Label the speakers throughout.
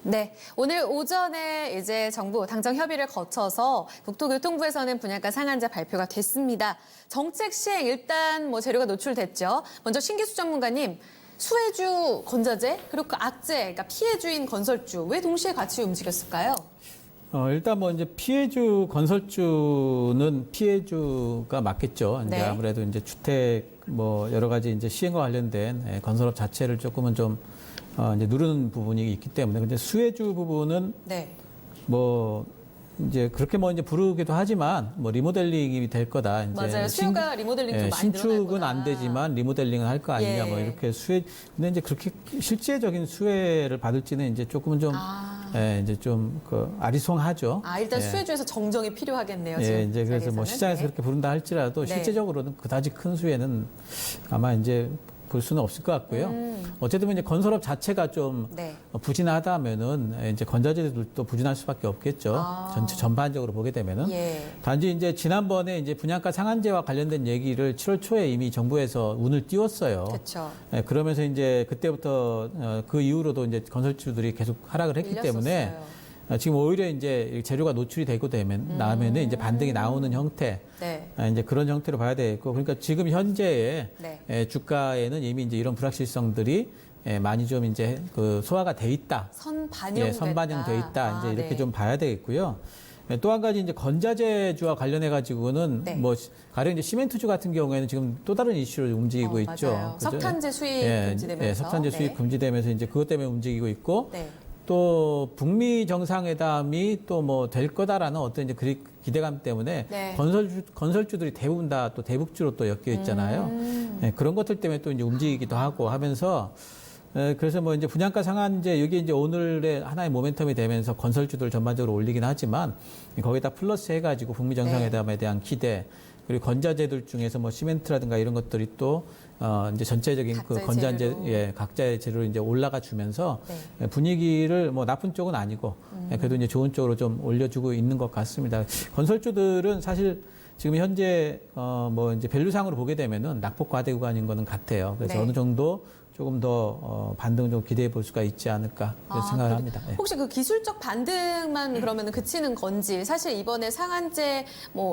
Speaker 1: 네, 오늘 오전에 이제 정부 당정 협의를 거쳐서 국토교통부에서는 분양가 상한제 발표가 됐습니다. 정책 시행 일단 재료가 노출됐죠. 먼저 신기수 전문가님, 수혜주 건자재 그리고 그 악재, 그러니까 피해주인 건설주 왜 동시에 같이 움직였을까요?
Speaker 2: 일단 이제 피해주 건설주는 피해주가 맞겠죠.
Speaker 1: 네.
Speaker 2: 이제 아무래도 이제 주택 여러 가지 이제 시행과 관련된 건설업 자체를 조금은 좀 이제 누르는 부분이 있기 때문에 근데 수혜주 부분은
Speaker 1: 네.
Speaker 2: 이제 그렇게 이제 부르기도 하지만 리모델링이 될 거다. 이제
Speaker 1: 맞아요. 수요가 리모델링 좀 많이
Speaker 2: 신축은
Speaker 1: 늘어날 거다.
Speaker 2: 안 되지만 리모델링은 할 거 아니냐
Speaker 1: 예.
Speaker 2: 이렇게 수혜. 근데 이제 그렇게 실제적인 수혜를 받을지는 이제 조금은 좀 이제 좀 아리송하죠.
Speaker 1: 일단
Speaker 2: 예.
Speaker 1: 수혜주에서 정정이 필요하겠네요.
Speaker 2: 예,
Speaker 1: 지금
Speaker 2: 이제 그래서
Speaker 1: 자리에서는.
Speaker 2: 시장에서
Speaker 1: 네.
Speaker 2: 그렇게 부른다 할지라도
Speaker 1: 네.
Speaker 2: 실제적으로는 그다지 큰 수혜는 아마 이제 볼 수는 없을 것 같고요. 어쨌든 이제 건설업 자체가 좀
Speaker 1: 네.
Speaker 2: 부진하다면은 이제 건자재들도 부진할 수밖에 없겠죠. 전체 전반적으로 보게 되면은.
Speaker 1: 예.
Speaker 2: 단지 이제 지난번에 이제 분양가 상한제와 관련된 얘기를 7월 초에 이미 정부에서 운을 띄웠어요.
Speaker 1: 그렇죠.
Speaker 2: 예, 그러면서 이제 그때부터 그 이후로도 이제 건설주들이 계속 하락을 했기 때문에
Speaker 1: 밀렸었어요.
Speaker 2: 지금 오히려 이제 재료가 노출이 되고 나면은 이제 반등이 나오는 형태,
Speaker 1: 네.
Speaker 2: 이제 그런 형태로 봐야 되겠고, 그러니까 지금 현재의
Speaker 1: 네.
Speaker 2: 주가에는 이미 이제 이런 불확실성들이 많이 좀 이제 소화가 돼 있다.
Speaker 1: 선반영됐다.
Speaker 2: 선반영돼 있다. 이제 이렇게
Speaker 1: 네.
Speaker 2: 좀 봐야 되겠고요. 또 한 가지 이제 건자재주와 관련해 가지고는
Speaker 1: 네.
Speaker 2: 가령 이제 시멘트주 같은 경우에는 지금 또 다른 이슈를 움직이고 있죠.
Speaker 1: 맞아요.
Speaker 2: 그죠?
Speaker 1: 석탄재 수입 금지되면서.
Speaker 2: 예, 석탄재 수입
Speaker 1: 네.
Speaker 2: 금지되면서 이제 그것 때문에 움직이고 있고,
Speaker 1: 네.
Speaker 2: 또 북미 정상회담이 또 될 거다라는 어떤 이제 기대감 때문에
Speaker 1: 네.
Speaker 2: 건설주들이 대부분 다 또 대북주로 또 엮여 있잖아요. 네, 그런 것들 때문에 또 이제 움직이기도 하고 하면서 그래서 이제 분양가 상한제 여기 이제 오늘의 하나의 모멘텀이 되면서 건설주들 전반적으로 올리긴 하지만 거기다 플러스 해가지고 북미 정상회담에 대한 기대 그리고 건자재들 중에서 시멘트라든가 이런 것들이 또 이제 전체적인
Speaker 1: 각자의
Speaker 2: 건자재
Speaker 1: 재료로.
Speaker 2: 각자의 재료로 이제 올라가 주면서
Speaker 1: 네.
Speaker 2: 분위기를 나쁜 쪽은 아니고 그래도 이제 좋은 쪽으로 좀 올려주고 있는 것 같습니다. 건설주들은 사실 지금 현재 이제 밸류상으로 보게 되면은 낙폭 과대 구간인 거는 같아요. 그래서
Speaker 1: 네.
Speaker 2: 어느 정도 조금 더 반등 좀 기대해 볼 수가 있지 않을까 그런 생각을 합니다. 예.
Speaker 1: 혹시 그 기술적 반등만 그러면 그치는 건지 사실 이번에 상한제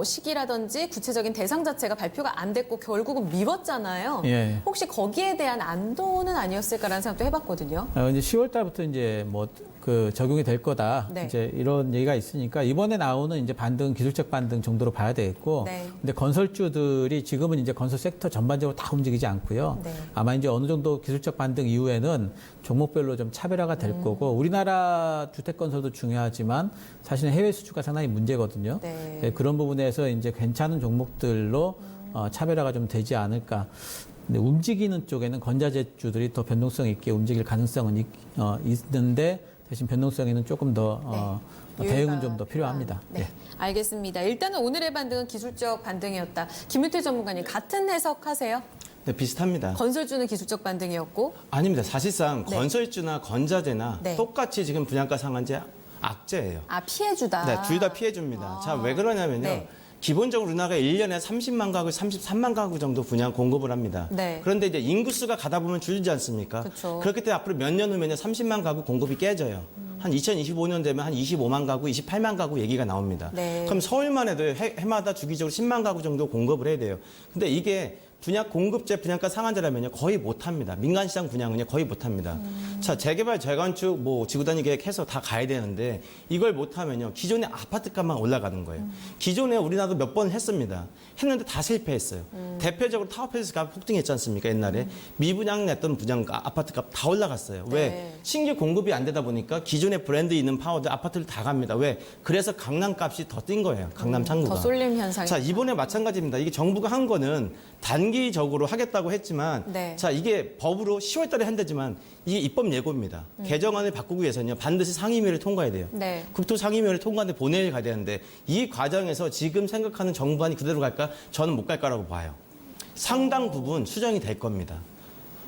Speaker 1: 시기라든지 구체적인 대상 자체가 발표가 안 됐고 결국은 미뤘잖아요.
Speaker 2: 예.
Speaker 1: 혹시 거기에 대한 안도는 아니었을까라는 생각도 해봤거든요.
Speaker 2: 이제 10월 달부터 이제 적용이 될 거다.
Speaker 1: 네.
Speaker 2: 이제 이런 얘기가 있으니까 이번에 나오는 이제 반등 기술적 반등 정도로 봐야 되겠고.
Speaker 1: 네.
Speaker 2: 근데 건설주들이 지금은 이제 건설 섹터 전반적으로 다 움직이지 않고요.
Speaker 1: 네.
Speaker 2: 아마 이제 어느 정도 기술적 반등 이후에는 종목별로 좀 차별화가 될 거고 우리나라 주택 건설도 중요하지만 사실은 해외 수주가 상당히 문제거든요.
Speaker 1: 네.
Speaker 2: 그런 부분에서 이제 괜찮은 종목들로 차별화가 좀 되지 않을까. 근데 움직이는 쪽에는 건자재주들이 더 변동성 있게 움직일 가능성은 있는데 대신 변동성에는 조금 더 대응은 좀 더 필요합니다.
Speaker 1: 네,
Speaker 2: 예.
Speaker 1: 알겠습니다. 일단은 오늘의 반등은 기술적 반등이었다. 김윤태 전문가님 같은 해석하세요?
Speaker 3: 네, 비슷합니다.
Speaker 1: 건설주는 기술적 반등이었고.
Speaker 3: 아닙니다. 사실상
Speaker 1: 네.
Speaker 3: 건설주나 건자재나
Speaker 1: 네.
Speaker 3: 똑같이 지금 분양가 상한제 악재예요.
Speaker 1: 피해주다.
Speaker 3: 네, 둘 다 피해줍니다. 자, 왜 그러냐면요.
Speaker 1: 네.
Speaker 3: 기본적으로 우리나라가 1년에 30만 가구, 33만 가구 정도 분양 공급을 합니다.
Speaker 1: 네.
Speaker 3: 그런데 이제 인구수가 가다 보면 줄지 않습니까?
Speaker 1: 그쵸.
Speaker 3: 그렇기 때문에 앞으로 몇 년 후면 30만 가구 공급이 깨져요. 한 2025년 되면 한 25만 가구, 28만 가구 얘기가 나옵니다.
Speaker 1: 네.
Speaker 3: 그럼 서울만 해도 해마다 주기적으로 10만 가구 정도 공급을 해야 돼요. 근데 이게 공급제 분양가 상한제라면요 거의 못합니다. 민간시장 분양은요 거의 못합니다. 자, 재개발, 재건축, 지구단위 계획해서 다 가야 되는데 이걸 못하면요 기존의 아파트값만 올라가는 거예요. 기존에 우리나라도 몇 번 했습니다. 했는데 다 실패했어요. 대표적으로 타워팰리스 값 폭등했지 않습니까? 옛날에 미분양 냈던 분양가, 아파트값 다 올라갔어요.
Speaker 1: 네.
Speaker 3: 왜? 신규 공급이 안 되다 보니까 기존에 브랜드 있는 파워들 아파트를 다 갑니다. 왜? 그래서 강남값이 더 뛴 거예요. 강남 창구가.
Speaker 1: 더 쏠림 현상이.
Speaker 3: 자, 이번에 마찬가지입니다. 이게 정부가 한 거는 단기적으로 하겠다고 했지만
Speaker 1: 네.
Speaker 3: 자, 이게 법으로 10월 달에 한다지만 이게 입법 예고입니다. 개정안을 바꾸기 위해서는요. 반드시 상임위를 통과해야 돼요.
Speaker 1: 네.
Speaker 3: 국토 상임위를 통과하는데 본회의를 가야 되는데 이 과정에서 지금 생각하는 정부안이 그대로 갈까? 저는 못 갈 거라고 봐요. 상당 부분 수정이 될 겁니다.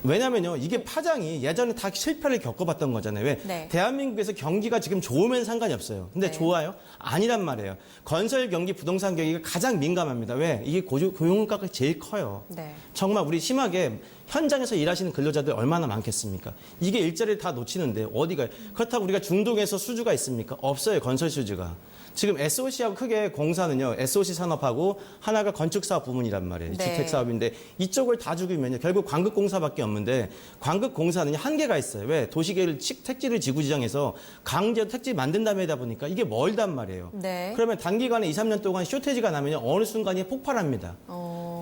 Speaker 3: 왜냐면요, 이게 파장이 예전에 다 실패를 겪어봤던 거잖아요. 왜?
Speaker 1: 네.
Speaker 3: 대한민국에서 경기가 지금 좋으면 상관이 없어요. 근데
Speaker 1: 네.
Speaker 3: 좋아요? 아니란 말이에요. 건설 경기, 부동산 경기가 가장 민감합니다. 왜? 이게 고용가가 제일 커요.
Speaker 1: 네.
Speaker 3: 정말 우리 심하게 현장에서 일하시는 근로자들 얼마나 많겠습니까? 이게 일자리를 다 놓치는데 어디가 그렇다고 우리가 중동에서 수주가 있습니까? 없어요. 건설 수주가. 지금 SOC하고 크게 공사는요. SOC 산업하고 하나가 건축사업 부문이란 말이에요.
Speaker 1: 네.
Speaker 3: 주택사업인데 이쪽을 다 죽이면요. 결국 광급공사밖에 없는데 광급공사는 한계가 있어요. 왜? 도시계를 택지를 지구지정해서 강제 택지 만든 다음에 다 보니까 이게 멀단 말이에요.
Speaker 1: 네.
Speaker 3: 그러면 단기간에 2, 3년 동안 쇼테지가 나면요. 어느 순간에 폭발합니다.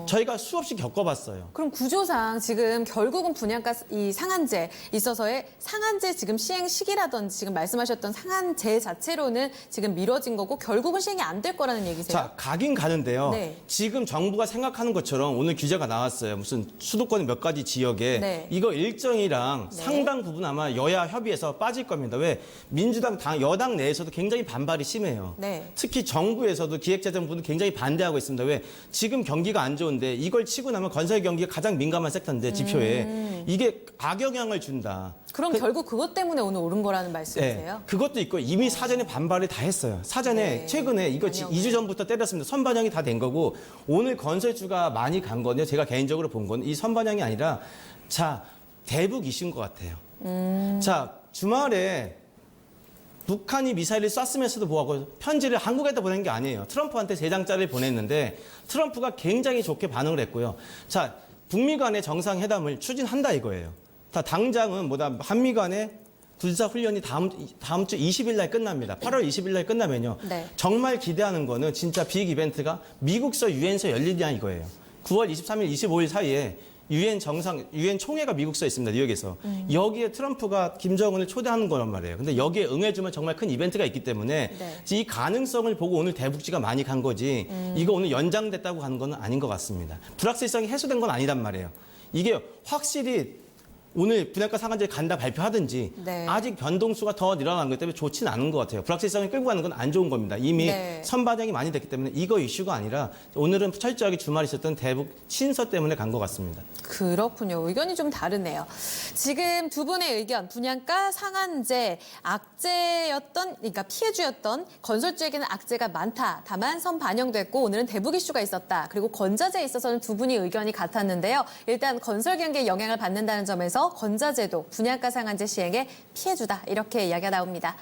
Speaker 3: 저희가 수없이 겪어봤어요.
Speaker 1: 그럼 구조상 지금 결국은 분양가 이 상한제 있어서의 상한제 지금 시행 시기라든지 지금 말씀하셨던 상한제 자체로는 지금 미뤄진 거고 결국은 시행이 안 될 거라는 얘기세요?
Speaker 3: 자, 가긴 가는데요.
Speaker 1: 네.
Speaker 3: 지금 정부가 생각하는 것처럼 오늘 규제가 나왔어요. 무슨 수도권 몇 가지 지역에
Speaker 1: 네.
Speaker 3: 이거 일정이랑
Speaker 1: 네.
Speaker 3: 상당 부분 아마 여야 협의해서 빠질 겁니다. 왜? 민주당 여당 내에서도 굉장히 반발이 심해요.
Speaker 1: 네.
Speaker 3: 특히 정부에서도 기획재정부도 굉장히 반대하고 있습니다. 왜? 지금 경기가 안 좋은데 이걸 치고 나면 건설 경기가 가장 민감한 섹터인데 지표에 이게 악영향을 준다.
Speaker 1: 그럼 결국 그것 때문에 오늘 오른 거라는 말씀이세요?
Speaker 3: 네, 그것도 있고 이미 사전에 반발을 다 했어요. 사전에
Speaker 1: 네.
Speaker 3: 최근에 이거
Speaker 1: 반영을.
Speaker 3: 2주 전부터 때렸습니다. 선반영이 다 된 거고 오늘 건설주가 많이 간 거는요. 제가 개인적으로 본 건 이 선반영이 아니라 자 대북 이슈인 것 같아요. 자 주말에 북한이 미사일을 쐈으면서도 뭐하고 편지를 한국에다 보낸 게 아니에요. 트럼프한테 3장짜리를 보냈는데 트럼프가 굉장히 좋게 반응을 했고요. 자 북미 간의 정상회담을 추진한다 이거예요. 다 당장은 뭐다 한미 간의 군사 훈련이 다음 주 20일 날 끝납니다. 8월 20일 날 끝나면요.
Speaker 1: 네.
Speaker 3: 정말 기대하는 거는 진짜 빅 이벤트가 미국서 유엔서 열리냐 이거예요. 9월 23일, 25일 사이에 유엔 총회가 미국서에 있습니다. 뉴욕에서. 여기에 트럼프가 김정은을 초대하는 거란 말이에요. 근데 여기에 응해주면 정말 큰 이벤트가 있기 때문에
Speaker 1: 네.
Speaker 3: 이 가능성을 보고 오늘 대북지가 많이 간 거지 이거 오늘 연장됐다고 가는 건 아닌 것 같습니다. 불확실성이 해소된 건 아니란 말이에요. 이게 확실히 오늘 분양가 상한제 간다 발표하든지
Speaker 1: 네.
Speaker 3: 아직 변동수가 더 늘어나는 것 때문에 좋지는 않은 것 같아요. 불확실성이 끌고 가는 건 안 좋은 겁니다. 이미
Speaker 1: 네.
Speaker 3: 선반영이 많이 됐기 때문에 이거 이슈가 아니라 오늘은 철저하게 주말에 있었던 대북 친서 때문에 간 것 같습니다.
Speaker 1: 그렇군요. 의견이 좀 다르네요. 지금 두 분의 의견, 분양가 상한제, 악재였던, 그러니까 피해주였던 건설주에게는 악재가 많다. 다만 선 반영됐고 오늘은 대북 이슈가 있었다. 그리고 건자재에 있어서는 두 분이 의견이 같았는데요. 일단 건설 경기에 영향을 받는다는 점에서 건자재도 분양가 상한제 시행에 피해주다. 이렇게 이야기가 나옵니다.